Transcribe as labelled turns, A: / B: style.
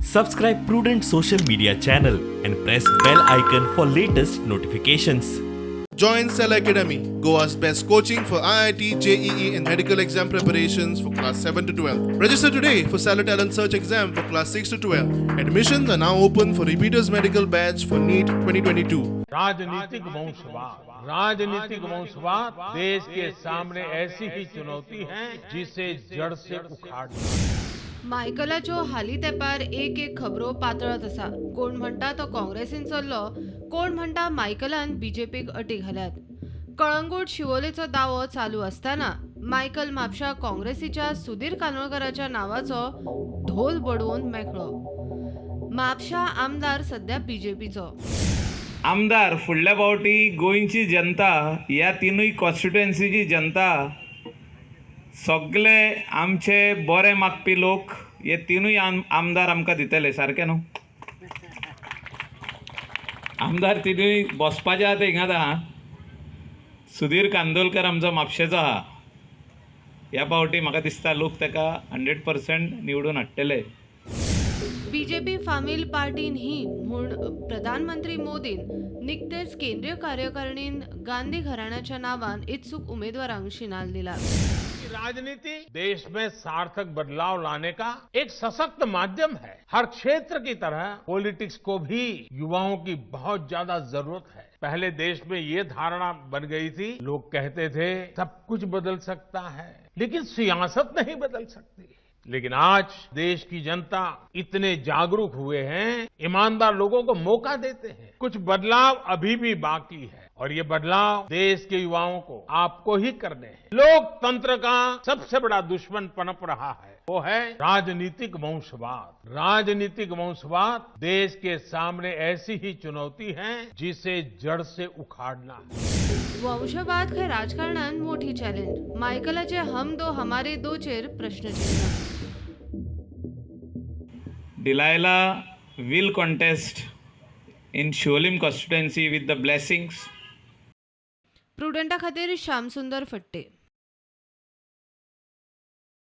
A: Subscribe Prudent social media channel and press bell icon for latest notifications.
B: Join Cell Academy, Goa's best coaching for IIT, JEE, and medical exam preparations for class 7 to 12. Register today for Cell Talent Search exam for class 6 to 12. Admissions are now open for repeaters medical batch for NEET 2022.
C: राजनीतिक वंशवाद देश के सामने ऐसी ही चुनौती है जिसे जड़ से उखाड़ना।
D: मायकलाच्यो हालीं तेंपार एक एक खबरो पातळत आसा. कोण म्हणटा तो काँग्रेसीन चल्लो, कोण म्हणटा मायकलान बीजेपीक अटी घाल्यात. कळंगूट शिवोलेचो दावो चालू असताना मायकल म्हापशा काँग्रेसीच्या सुधीर कानोळकराच्या नावाचो ढोल बडवून मेकळो. म्हापशा आमदार सध्या बीजेपीचो
E: आमदार. फुडल्या फावटी गोंयची जनता, ह्या तिनूय कॉन्स्टिट्युएन्सीची जनता, सगळे आमचे बरे मागपी लोक हे तिनूय आमदार आमकां दितले, सारकें न्हू? आमदार तिनूय बसपाचे आहा ते हिंगात आहा. सुधीर कांदोळकर आमचो म्हापशेचो आहा. ह्या फावटी म्हाका दिसता लोक ताका 100% निवडून हाडटले.
D: बीजेपी फामील पार्टी न्ही म्हूण प्रधानमंत्री मोदीन निकतेच केंद्रीय कार्यकारिणीन गांधी घराण्याच्या नावान इत्सुक उमेदवारांक शिनाल दिला.
C: राजनीति देश में सार्थक बदलाव लाने का एक सशक्त माध्यम है. हर क्षेत्र की तरह पॉलिटिक्स को भी युवाओं की बहुत ज्यादा जरूरत है. पहले देश में ये धारणा बन गई थी, लोग कहते थे सब कुछ बदल सकता है लेकिन सियासत नहीं बदल सकती. लेकिन आज देश की जनता इतने जागरूक हुए हैं, ईमानदार लोगों को मौका देते हैं. कुछ बदलाव अभी भी बाकी है और ये बदलाव देश के युवाओं को, आपको ही करने हैं. लोकतंत्र का सबसे बड़ा दुश्मन पनप रहा है, वो है राजनीतिक वंशवाद. राजनीतिक वंशवाद देश के सामने ऐसी ही चुनौती है जिसे जड़ से उखाड़ना है.
D: वंशवाद हे राजकारणात मोठी चॅलेंज. मायकलाचे हम दो हमारे दो चेर प्रश्नचिन्ह.
E: Delilah will contest in Sholim constituency with the blessings.
D: प्रुडंटा खातीर श्यामसुंदर फट्टे.